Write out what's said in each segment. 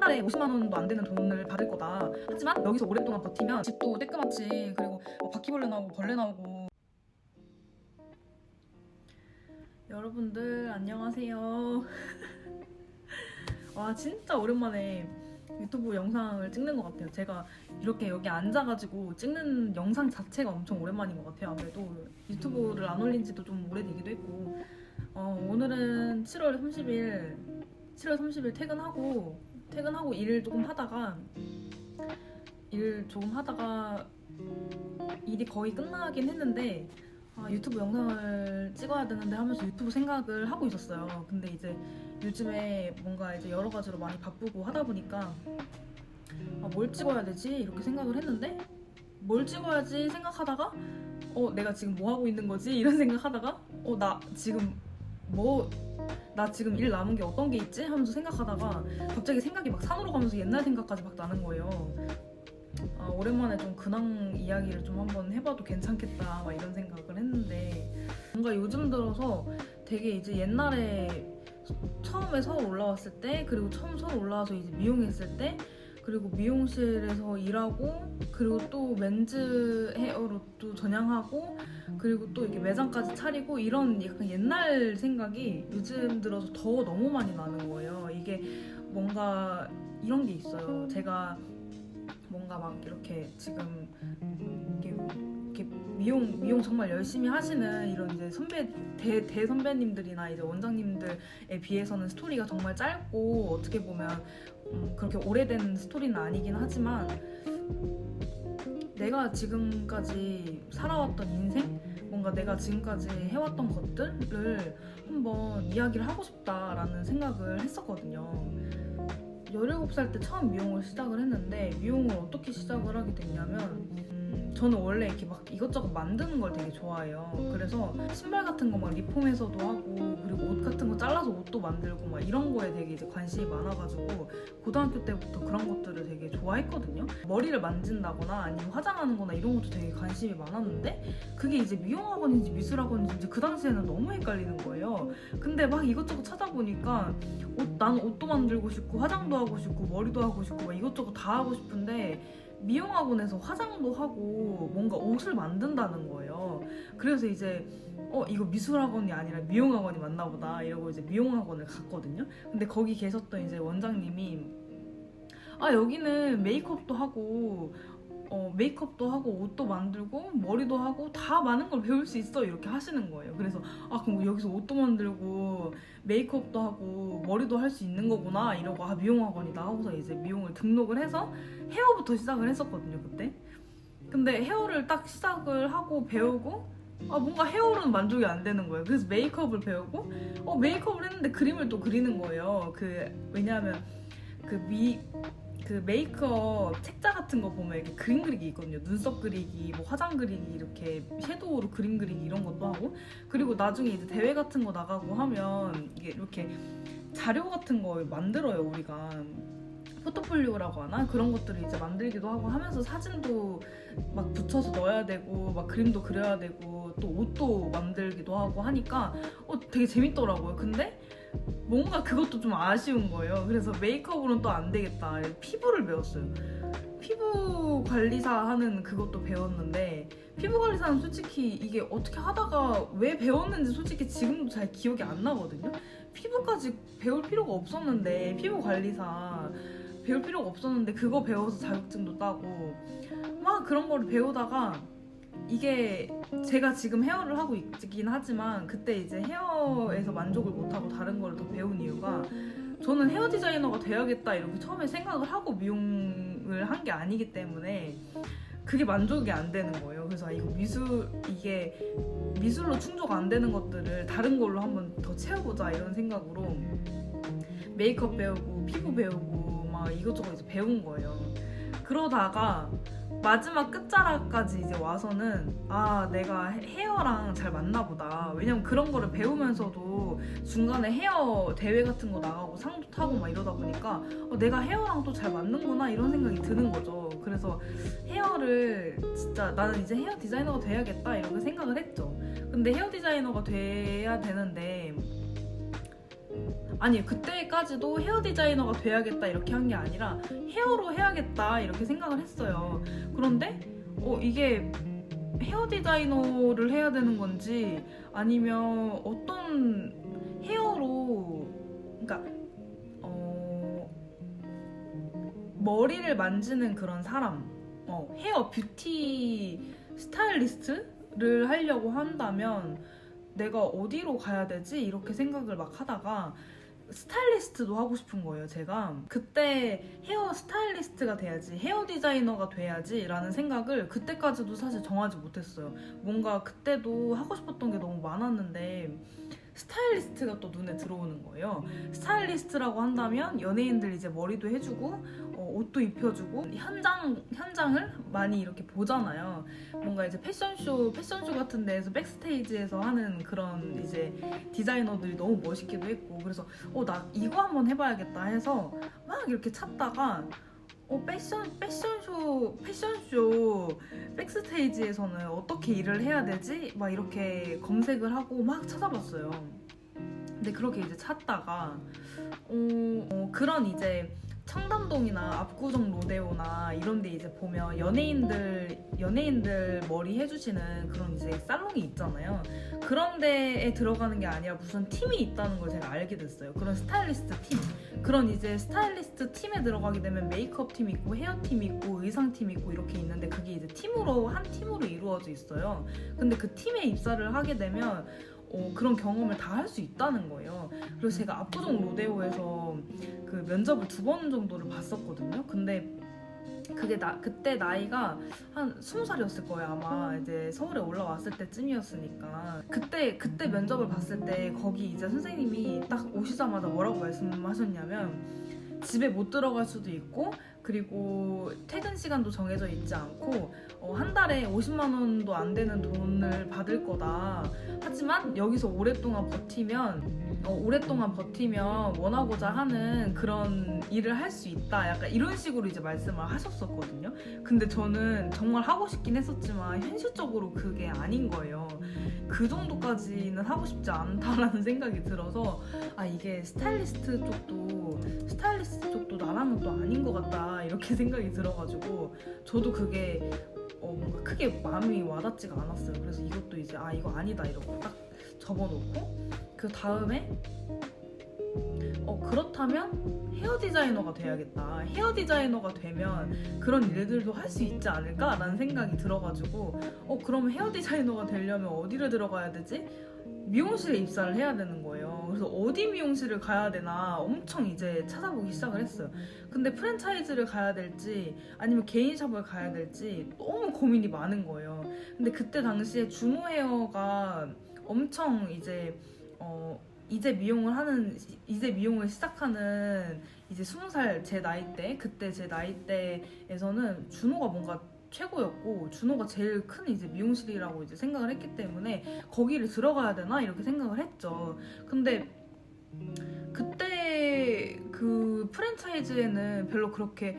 달에 50만 원도 안 되는 돈을 받을 거다. 하지만 여기서 오랫동안 버티면 집도 떼끄맣지, 그리고 바퀴벌레 나오고 벌레 나오고. 여러분들 안녕하세요. 와, 진짜 오랜만에 유튜브 영상을 찍는 것 같아요. 제가 이렇게 여기 앉아가지고 찍는 영상 자체가 엄청 오랜만인 것 같아요. 아무래도 유튜브를 안 올린 지도 좀 오래되기도 했고. 오늘은 7월 30일 퇴근하고 일 조금 하다가 일이 거의 끝나긴 했는데, 유튜브 영상을 찍어야 되는데 하면서 유튜브 생각을 하고 있었어요. 근데 이제 요즘에 뭔가 이제 여러 가지로 많이 바쁘고 하다 보니까 뭘 찍어야 되지? 이렇게 생각을 했는데, 뭘 찍어야지 생각하다가 내가 지금 뭐 하고 있는 거지? 이런 생각하다가 나 지금 일 남은 게 어떤 게 있지? 하면서 생각하다가 갑자기 생각이 막 산으로 가면서 옛날 생각까지 막 나는 거예요. 오랜만에 좀 근황 이야기를 좀 한번 해봐도 괜찮겠다 막 이런 생각을 했는데, 뭔가 요즘 들어서 되게 이제 옛날에 처음에 서울 올라왔을 때, 그리고 처음 서울 올라와서 이제 미용했을 때, 그리고 미용실에서 일하고, 그리고 또 맨즈 헤어로 또 전향하고, 그리고 또 이렇게 매장까지 차리고, 이런 약간 옛날 생각이 요즘 들어서 더 너무 많이 나는 거예요. 이게 뭔가 이런 게 있어요. 제가 뭔가 막 이렇게 지금 이렇게 미용 정말 열심히 하시는 이런 이제 대선배님들이나 이제 원장님들에 비해서는 스토리가 정말 짧고, 어떻게 보면 그렇게 오래된 스토리는 아니긴 하지만, 내가 지금까지 살아왔던 인생, 뭔가 내가 지금까지 해왔던 것들을 한번 이야기를 하고 싶다라는 생각을 했었거든요. 17살 때 처음 미용을 시작을 했는데, 미용을 어떻게 시작을 하게 됐냐면, 저는 원래 이렇게 막 이것저것 만드는 걸 되게 좋아해요. 그래서 신발 같은 거 막 리폼해서도 하고, 그리고 옷 같은 거 잘라서 옷도 만들고 막 이런 거에 되게 이제 관심이 많아가지고 고등학교 때부터 그런 것들을 되게 좋아했거든요. 머리를 만진다거나 아니면 화장하는 거나 이런 것도 되게 관심이 많았는데, 그게 이제 미용학원인지 미술학원인지 이제 그 당시에는 너무 헷갈리는 거예요. 근데 막 이것저것 찾아보니까 나는 옷도 만들고 싶고 화장도 하고 싶고 머리도 하고 싶고 막 이것저것 다 하고 싶은데, 미용학원에서 화장도 하고 뭔가 옷을 만든다는 거예요. 그래서 이제 이거 미술학원이 아니라 미용학원이 맞나 보다 이러고 이제 미용학원을 갔거든요. 근데 거기 계셨던 이제 원장님이 여기는 메이크업도 하고 옷도 만들고 머리도 하고 다 많은 걸 배울 수 있어, 이렇게 하시는 거예요. 그래서 그럼 여기서 옷도 만들고 메이크업도 하고 머리도 할 수 있는 거구나 이러고 미용학원이다 하고서 이제 미용을 등록을 해서 헤어부터 시작을 했었거든요, 그때. 근데 헤어를 딱 시작을 하고 배우고 뭔가 헤어로는 만족이 안 되는 거예요. 그래서 메이크업을 배우고 메이크업을 했는데 그림을 또 그리는 거예요. 왜냐하면 그 메이크업 책자 같은 거 보면 이렇게 그림 그리기 있거든요. 눈썹 그리기, 뭐 화장 그리기, 이렇게 섀도우로 그림 그리기 이런 것도 하고, 그리고 나중에 이제 대회 같은 거 나가고 하면 이게 이렇게 자료 같은 거 만들어요, 우리가. 포트폴리오라고 하나? 그런 것들을 이제 만들기도 하고 하면서 사진도 막 붙여서 넣어야 되고, 막 그림도 그려야 되고, 또 옷도 만들기도 하고 하니까 되게 재밌더라고요. 근데 뭔가 그것도 좀 아쉬운 거예요. 그래서 메이크업으로는 또 안 되겠다. 피부를 배웠어요. 피부 관리사 하는 그것도 배웠는데, 피부 관리사는 솔직히 이게 어떻게 하다가 왜 배웠는지 솔직히 지금도 잘 기억이 안 나거든요. 피부까지 배울 필요가 없었는데, 피부 관리사 배울 필요가 없었는데 그거 배워서 자격증도 따고 막 그런 거를 배우다가, 이게 제가 지금 헤어를 하고 있긴 하지만 그때 이제 헤어에서 만족을 못하고 다른 거를 더 배운 이유가, 저는 헤어 디자이너가 돼야겠다 이렇게 처음에 생각을 하고 미용을 한 게 아니기 때문에 그게 만족이 안 되는 거예요. 그래서 이게 미술로 충족 안 되는 것들을 다른 걸로 한번 더 채워보자 이런 생각으로 메이크업 배우고 피부 배우고 막 이것저것 이제 배운 거예요. 그러다가 마지막 끝자락까지 이제 와서는 내가 헤어랑 잘 맞나 보다. 왜냐면 그런 거를 배우면서도 중간에 헤어 대회 같은 거 나가고 상도 타고 막 이러다 보니까 내가 헤어랑 또 잘 맞는구나 이런 생각이 드는 거죠. 그래서 헤어를 진짜 나는 이제 헤어 디자이너가 돼야겠다 이렇게 생각을 했죠. 근데 헤어 디자이너가 돼야 되는데 아니 그때까지도 헤어 디자이너가 돼야겠다 이렇게 한 게 아니라 헤어로 해야겠다 이렇게 생각을 했어요. 그런데 이게 헤어 디자이너를 해야 되는 건지 아니면 어떤 헤어로, 그러니까 머리를 만지는 그런 사람, 헤어 뷰티 스타일리스트를 하려고 한다면 내가 어디로 가야 되지? 이렇게 생각을 막 하다가 스타일리스트도 하고 싶은 거예요, 제가. 그때 헤어 스타일리스트가 돼야지, 헤어 디자이너가 돼야지 라는 생각을 그때까지도 사실 정하지 못했어요. 뭔가 그때도 하고 싶었던 게 너무 많았는데 스타일리스트가 또 눈에 들어오는 거예요. 스타일리스트라고 한다면 연예인들 이제 머리도 해주고 옷도 입혀주고 현장을 많이 이렇게 보잖아요. 뭔가 이제 패션쇼 같은 데에서 백스테이지에서 하는 그런 이제 디자이너들이 너무 멋있기도 했고, 그래서 나 이거 한번 해봐야겠다 해서 막 이렇게 찾다가 패션쇼 백스테이지에서는 어떻게 일을 해야 되지? 막 이렇게 검색을 하고 막 찾아봤어요. 근데 그렇게 이제 찾다가 그런 이제 청담동이나 압구정 로데오나 이런 데 이제 보면 연예인들 머리 해주시는 그런 이제 살롱이 있잖아요. 그런 데에 들어가는 게 아니라 무슨 팀이 있다는 걸 제가 알게 됐어요. 그런 스타일리스트 팀. 그런 이제 스타일리스트 팀에 들어가게 되면 메이크업 팀 있고 헤어 팀 있고 의상 팀 있고 이렇게 있는데 그게 이제 한 팀으로 이루어져 있어요. 근데 그 팀에 입사를 하게 되면 그런 경험을 다 할 수 있다는 거예요. 그래서 제가 압구정 로데오에서 그 면접을 2번 정도를 봤었거든요. 근데 그때 나이가 한 20살이었을 거예요. 아마 이제 서울에 올라왔을 때쯤이었으니까. 그때 면접을 봤을 때 거기 이제 선생님이 딱 오시자마자 뭐라고 말씀하셨냐면 집에 못 들어갈 수도 있고, 그리고 퇴근 시간도 정해져 있지 않고 한 달에 50만 원도 안 되는 돈을 받을 거다. 하지만 여기서 오랫동안 버티면 원하고자 하는 그런 일을 할 수 있다. 약간 이런 식으로 이제 말씀을 하셨었거든요. 근데 저는 정말 하고 싶긴 했었지만 현실적으로 그게 아닌 거예요. 그 정도까지는 하고 싶지 않다라는 생각이 들어서 이게 스타일리스트 쪽도 나랑은 또 아닌 것 같다 이렇게 생각이 들어가지고 저도 그게 뭔가 크게 마음이 와닿지가 않았어요. 그래서 이것도 이제 이거 아니다 이러고 딱 접어놓고, 그 다음에 그렇다면 헤어 디자이너가 돼야겠다. 헤어 디자이너가 되면 그런 일들도 할 수 있지 않을까라는 생각이 들어가지고 그러면 헤어 디자이너가 되려면 어디를 들어가야 되지? 미용실에 입사를 해야 되는 거예요. 그래서 어디 미용실을 가야 되나 엄청 이제 찾아보기 시작을 했어요. 근데 프랜차이즈를 가야 될지 아니면 개인샵을 가야 될지 너무 고민이 많은 거예요. 근데 그때 당시에 준호 헤어가 엄청 이제 이제 미용을 시작하는 이제 20살 제 나이대, 그때 제 나이대에서는 준호가 뭔가 최고였고 준호가 제일 큰 이제 미용실이라고 이제 생각을 했기 때문에 거기를 들어가야 되나 이렇게 생각을 했죠. 근데 그때 그 프랜차이즈에는 별로 그렇게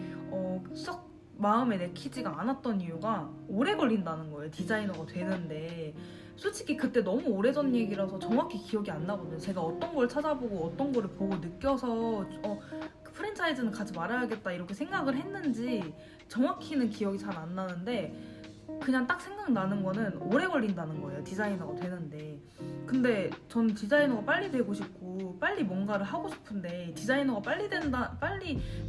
썩 마음에 내키지가 않았던 이유가 오래 걸린다는 거예요. 디자이너가 되는데. 솔직히 그때 너무 오래전 얘기라서 정확히 기억이 안 나거든요. 제가 어떤 걸 찾아보고 어떤 거를 보고 느껴서 그 프랜차이즈는 가지 말아야겠다 이렇게 생각을 했는지 정확히는 기억이 잘 안 나는데, 그냥 딱 생각나는 거는 오래 걸린다는 거예요. 디자이너가 되는데. 근데 전 디자이너가 빨리 되고 싶고 빨리 뭔가를 하고 싶은데 디자이너가 빨리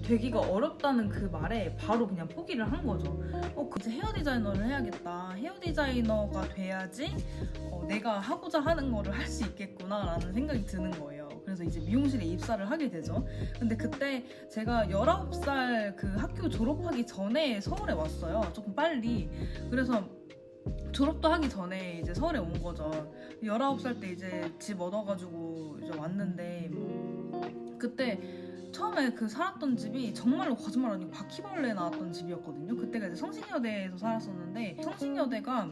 되기가 어렵다는 그 말에 바로 그냥 포기를 한 거죠. 이제 헤어 디자이너를 해야겠다. 헤어 디자이너가 돼야지 내가 하고자 하는 거를 할 수 있겠구나 라는 생각이 드는 거예요. 그래서 이제 미용실에 입사를 하게 되죠. 근데 그때 제가 19살 그 학교 졸업하기 전에 서울에 왔어요. 조금 빨리. 그래서 졸업도 하기 전에 이제 서울에 온 거죠. 19살 때 이제 집 얻어가지고 이제 왔는데, 그때 처음에 그 살았던 집이 정말로 거짓말 아니고 바퀴벌레 나왔던 집이었거든요. 그때가 이제 성신여대에서 살았었는데, 성신여대가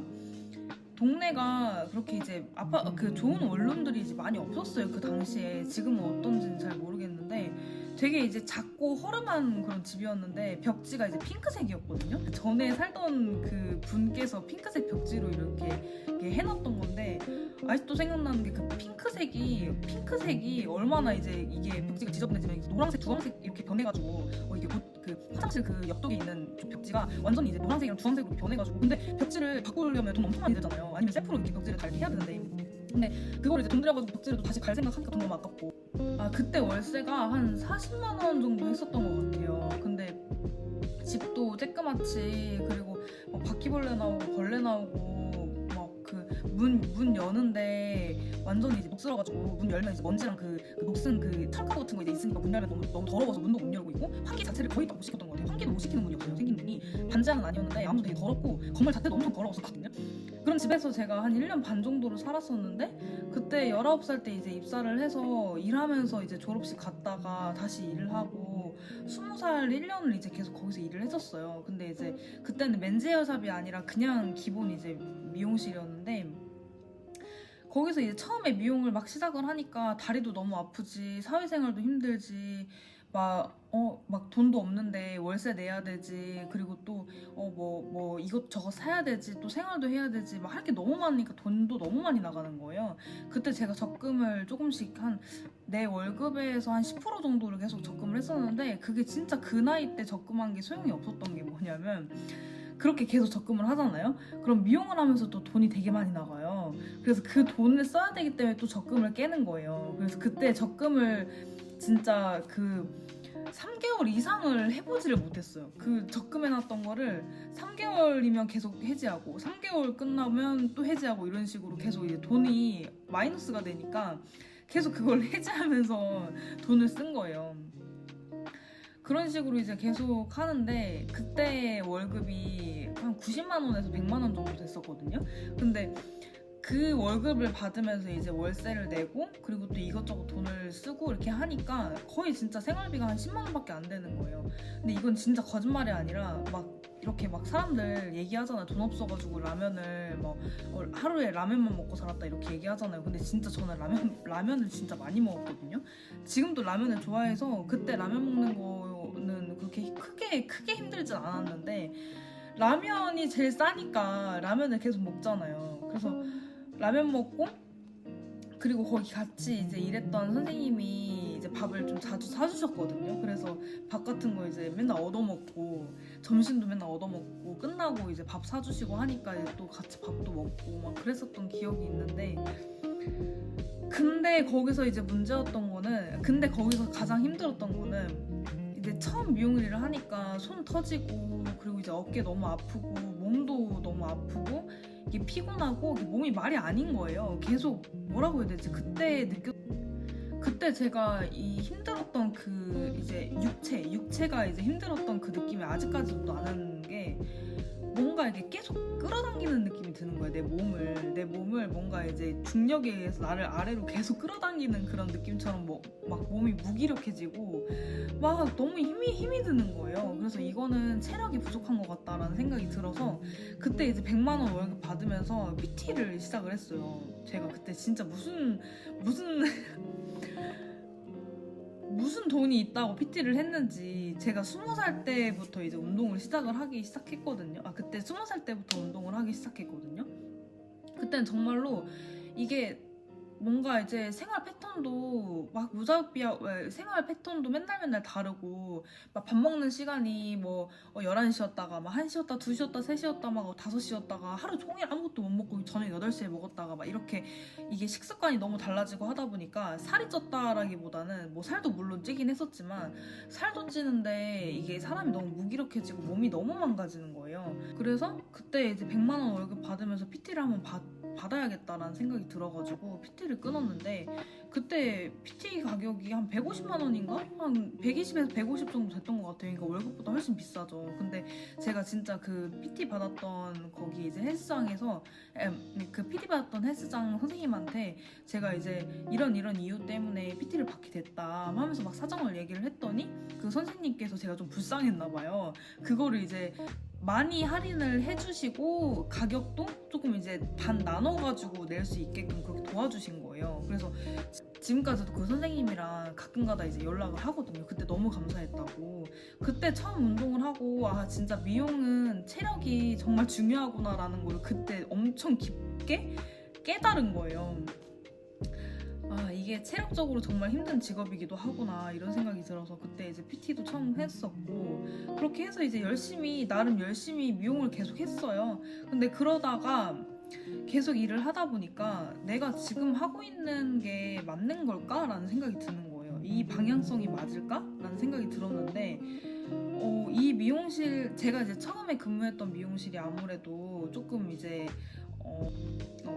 동네가 그렇게 이제 그 좋은 원룸들이 이제 많이 없었어요. 그 당시에. 지금은 어떤지는 잘 모르겠는데 집이었는데 되게 이제 작고 허름한 그런 집이었는데 벽지가 이제 핑크색이었거든요. 전에 살던 그 분께서 핑크색 벽지로 이렇게 해놨던 건데 아직도 생각나는 게 그 핑크색이 얼마나 이제 이게 벽지가 지저분해지면 노란색, 주황색 이렇게 변해가지고 이게 그 화장실 그 옆쪽에 있는 벽지가 완전히 이제 노란색이랑 주황색으로 변해가지고 근데 벽지를 바꾸려면 돈 엄청 많이 들잖아요. 아니면 셀프로 이렇게 벽지를 달게 해야 되는데 근데 그걸 이제 돈 들여가지고 벽지를 또 다시 갈 생각하니까 돈 너무 아깝고 그때 월세가 한 40만 원 정도 했었던 것 같아요. 근데 집도 쬐끄맣지 그리고 바퀴벌레 나오고 벌레 나오고 막 그 문 여는데 완전히 이제 녹슬어가지고 문 열면 이제 먼지랑 그 녹슨 그 철가루 같은 거 이제 있으니까 문 열면 너무 더러워서 문도 못 열고 있고 환기 자체를 거의 다 못 시켰던 것 같아요. 환기도 못 시키는 문이었어요. 생긴 문이 반지하는 아니었는데 아무도 되게 더럽고 건물 자체도 엄청 더러웠었거든요. 그런 집에서 제가 한 1년 반 정도를 살았었는데 그때 19살 때 이제 입사를 해서 일하면서 이제 졸업식 갔다가 다시 일을 하고 20살 1년을 이제 계속 거기서 일을 했었어요. 근데 이제 그때는 맨즈 헤어샵이 아니라 그냥 기본 이제 미용실이었는데 거기서 이제 처음에 미용을 막 시작을 하니까 다리도 너무 아프지 사회생활도 힘들지 막 돈도 없는데 월세 내야 되지 그리고 또 뭐 이것저것 사야 되지 또 생활도 해야 되지 막 할 게 너무 많으니까 돈도 너무 많이 나가는 거예요. 그때 제가 적금을 조금씩 내 월급에서 한 10% 정도를 계속 적금을 했었는데 그게 진짜 그 나이 때 적금한 게 소용이 없었던 게 뭐냐면 그렇게 계속 적금을 하잖아요. 그럼 미용을 하면서 또 돈이 되게 많이 나가요. 그래서 그 돈을 써야 되기 때문에 또 적금을 깨는 거예요. 그래서 그때 적금을 진짜 그 3개월 이상을 해보지를 못했어요. 그 적금해놨던 거를 3개월이면 계속 해지하고 3개월 끝나면 또 해지하고 이런 식으로 계속 이제 돈이 마이너스가 되니까 계속 그걸 해지하면서 돈을 쓴 거예요. 그런 식으로 이제 계속 하는데 그때 월급이 한 90만 원에서 100만 원 정도 됐었거든요. 근데 그 월급을 받으면서 이제 월세를 내고 그리고 또 이것저것 돈을 쓰고 이렇게 하니까 거의 진짜 생활비가 한 10만 원밖에 안 되는 거예요. 근데 이건 진짜 거짓말이 아니라 막 이렇게 막 사람들 얘기하잖아요. 돈 없어가지고 라면을 뭐 하루에 라면만 먹고 살았다 이렇게 얘기하잖아요. 근데 진짜 저는 라면을 진짜 많이 먹었거든요. 지금도 라면을 좋아해서 그때 라면 먹는 거는 그렇게 크게 힘들진 않았는데 라면이 제일 싸니까 라면을 계속 먹잖아요. 그래서 라면 먹고 그리고 거기 같이 이제 일했던 선생님이 이제 밥을 좀 자주 사주셨거든요. 그래서 밥 같은 거 이제 맨날 얻어먹고 점심도 맨날 얻어먹고 끝나고 이제 밥 사주시고 하니까 이제 또 같이 밥도 먹고 막 그랬었던 기억이 있는데 근데 거기서 이제 문제였던 거는 근데 거기서 가장 힘들었던 거는 이제 처음 미용 일을 하니까 손 터지고 그리고 이제 어깨 너무 아프고 몸도 너무 아프고 이게 피곤하고 이게 몸이 말이 아닌 거예요. 계속 뭐라고 해야 되지? 그때 제가 이 힘들었던 그 이제 육체가 이제 힘들었던 그 느낌이 아직까지도 나는 게 뭔가 이게 계속 끌어당기는 느낌이 드는 거예요. 내 몸을 뭔가 이제 중력에 의해서 나를 아래로 계속 끌어당기는 그런 느낌처럼 막 몸이 무기력해지고 막 너무 힘이 드는 거예요. 그래서 이거는 체력이 부족한 것 같다라는 생각이 들어서 그때 이제 100만 원 월급 받으면서 PT를 시작을 했어요. 제가 그때 진짜 무슨 돈이 있다고 PT를 했는지 제가 20살 때부터 이제 운동을 하기 시작했거든요. 그때 20살 때부터 운동을 하기 시작했거든요. 그때는 정말로 이게 뭔가 이제 생활 패턴도 막 무자비야 생활 패턴도 맨날 다르고 막 밥 먹는 시간이 뭐 11시였다가 막 1시였다 2시였다 3시였다 막 5시였다가 하루 종일 아무것도 못 먹고 저녁 8시에 먹었다가 막 이렇게 이게 식습관이 너무 달라지고 하다 보니까 살이 쪘다라기보다는 뭐 살도 물론 찌긴 했었지만 살도 찌는데 이게 사람이 너무 무기력해지고 몸이 너무 망가지는 거예요. 그래서 그때 이제 100만 원 월급 받으면서 PT를 한번 받아야겠다라는 생각이 들어가지고 PT를 끊었는데 그때 PT 가격이 한 150만 원인가? 한 120에서 150 정도 됐던 것 같아요. 그러니까 월급보다 훨씬 비싸죠. 근데 제가 진짜 그 PT 받았던 거기 이제 헬스장에서 그 PT 받았던 헬스장 선생님한테 제가 이제 이런 이유 때문에 PT를 받게 됐다 하면서 막 사정을 얘기를 했더니 그 선생님께서 제가 좀 불쌍했나 봐요. 그거를 이제 많이 할인을 해주시고 가격도 조금 이제 반 나눠가지고 낼 수 있게끔 그렇게 도와주신 거예요. 거예요. 그래서 지금까지도 그 선생님이랑 가끔가다 이제 연락을 하거든요. 그때 너무 감사했다고. 그때 처음 운동을 하고 아 진짜 미용은 체력이 정말 중요하구나라는 걸 그때 엄청 깊게 깨달은 거예요. 아 이게 체력적으로 정말 힘든 직업이기도 하구나 이런 생각이 들어서 그때 이제 PT도 처음 했었고 그렇게 해서 이제 나름 열심히 미용을 계속 했어요. 근데 그러다가 계속 일을 하다 보니까 내가 지금 하고 있는 게 맞는 걸까라는 생각이 드는 거예요. 이 방향성이 맞을까라는 생각이 들었는데 이 미용실 제가 이제 처음에 근무했던 미용실이 아무래도 조금 이제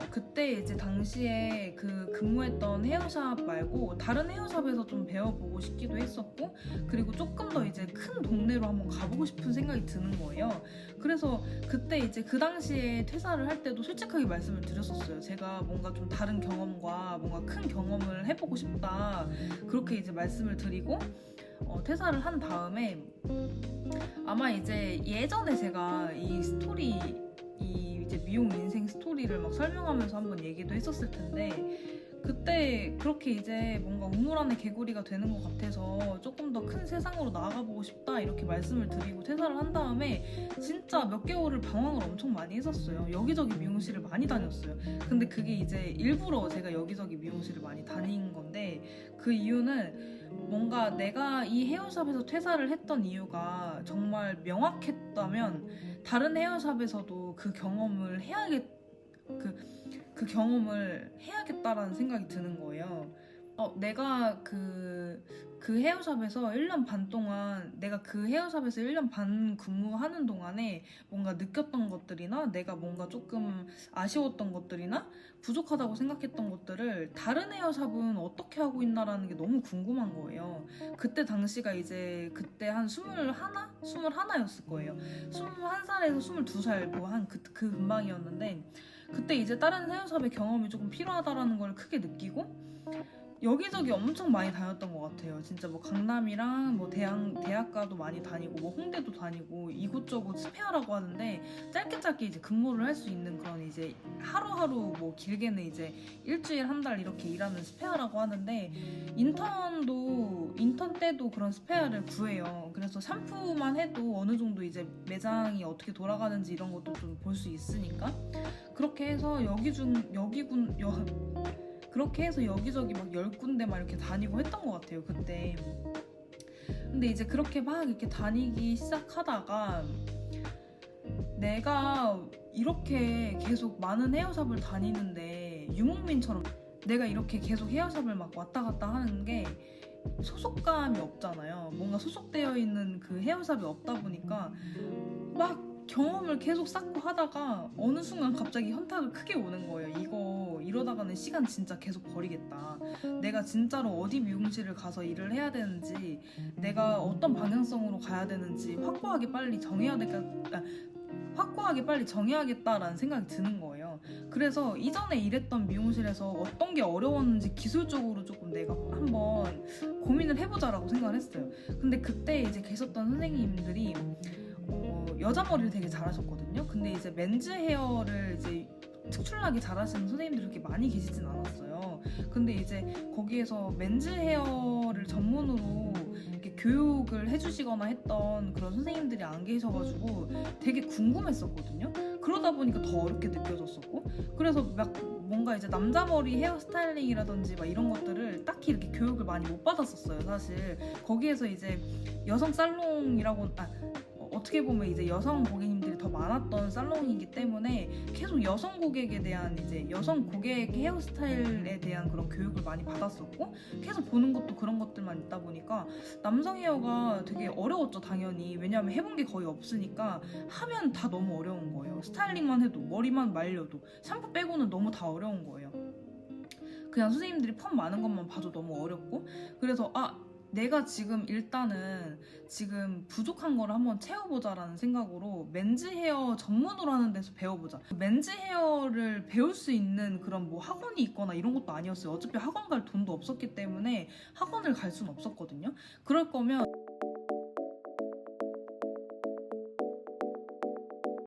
그때 이제 당시에 그 근무했던 헤어샵 말고 다른 헤어샵에서 좀 배워보고 싶기도 했었고 그리고 조금 더 이제 큰 동네로 한번 가보고 싶은 생각이 드는 거예요. 그래서 그때 이제 그 당시에 퇴사를 할 때도 솔직하게 말씀을 드렸었어요. 제가 뭔가 좀 다른 경험과 뭔가 큰 경험을 해보고 싶다 그렇게 이제 말씀을 드리고 퇴사를 한 다음에 아마 이제 예전에 제가 이 스토리 이제 미용 인생 스토리를 막 설명하면서 한번 얘기도 했었을 텐데 그때 그렇게 이제 뭔가 우물 안의 개구리가 되는 것 같아서 조금 더 큰 세상으로 나아가보고 싶다 이렇게 말씀을 드리고 퇴사를 한 다음에 진짜 몇 개월을 방황을 엄청 많이 했었어요. 여기저기 미용실을 많이 다녔어요. 근데 그게 이제 일부러 제가 여기저기 미용실을 많이 다닌 건데 그 이유는 뭔가 내가 이 헤어샵에서 퇴사를 했던 이유가 정말 명확했다면 다른 헤어샵에서도 그 경험을 해야겠다라는 생각이 드는 거예요. 내가 그 헤어샵에서 1년 반 동안 내가 그 헤어샵에서 1년 반 근무하는 동안에 뭔가 느꼈던 것들이나 내가 뭔가 조금 아쉬웠던 것들이나 부족하다고 생각했던 것들을 다른 헤어샵은 어떻게 하고 있나라는 게 너무 궁금한 거예요. 그때 당시가 이제 그때 한 21였을 거예요. 21살에서 22살 뭐 한 그 근방이었는데 그때 이제 다른 헤어샵의 경험이 조금 필요하다라는 걸 크게 느끼고 여기저기 엄청 많이 다녔던 것 같아요. 진짜 뭐 강남이랑 뭐 대학가도 많이 다니고 뭐 홍대도 다니고 이곳저곳 스페어라고 하는데 짧게 이제 근무를 할 수 있는 그런 이제 하루하루 뭐 길게는 이제 일주일 한 달 이렇게 일하는 스페어라고 하는데 인턴 때도 그런 스페어를 구해요. 그래서 샴푸만 해도 어느 정도 이제 매장이 어떻게 돌아가는지 이런 것도 좀 볼 수 있으니까 그렇게 해서 그렇게 해서 여기저기 막 10군데 막 이렇게 다니고 했던 것 같아요, 그때. 근데 이제 그렇게 막 이렇게 다니기 시작하다가 내가 이렇게 계속 많은 헤어샵을 다니는데 유목민처럼 내가 이렇게 계속 헤어샵을 막 왔다 갔다 하는 게 소속감이 없잖아요. 뭔가 소속되어 있는 그 헤어샵이 없다 보니까 막 경험을 계속 쌓고 하다가 어느 순간 갑자기 현타가 크게 오는 거예요. 이러다가는 시간 진짜 계속 버리겠다. 내가 진짜로 어디 미용실을 가서 일을 해야 되는지 내가 어떤 방향성으로 가야 되는지 확고하게 빨리 정해야겠다라는 생각이 드는 거예요. 그래서 이전에 일했던 미용실에서 어떤 게 어려웠는지 기술적으로 조금 내가 한번 고민을 해보자라고 생각을 했어요. 근데 그때 이제 계셨던 선생님들이 여자 머리를 되게 잘하셨거든요. 근데 이제 맨즈 헤어를 이제 특출나게 잘하시는 선생님들이 그렇게 많이 계시진 않았어요. 근데 이제 거기에서 맨즈 헤어를 전문으로 이렇게 교육을 해주시거나 했던 그런 선생님들이 안 계셔가지고 되게 궁금했었거든요. 그러다 보니까 더 어렵게 느껴졌었고 그래서 막 뭔가 이제 남자 머리 헤어 스타일링이라든지 막 이런 것들을 딱히 이렇게 교육을 많이 못 받았었어요. 사실 거기에서 이제 여성 살롱이라고 어떻게 보면 이제 여성 고객님들이 더 많았던 살롱이기 때문에 계속 여성 고객에 대한 이제 여성 고객 헤어스타일에 대한 그런 교육을 많이 받았었고 계속 보는 것도 그런 것들만 있다 보니까 남성 헤어가 되게 어려웠죠, 당연히. 왜냐하면 해본 게 거의 없으니까 하면 다 너무 어려운 거예요. 스타일링만 해도 머리만 말려도 샴푸 빼고는 너무 다 어려운 거예요. 그냥 선생님들이 펌 많은 것만 봐도 너무 어렵고 그래서 내가 지금 일단은 지금 부족한 거를 한번 채워보자라는 생각으로 맨즈 헤어 전문으로 하는 데서 배워보자. 맨즈 헤어를 배울 수 있는 그런 뭐 학원이 있거나 이런 것도 아니었어요. 어차피 학원 갈 돈도 없었기 때문에 학원을 갈 수는 없었거든요. 그럴 거면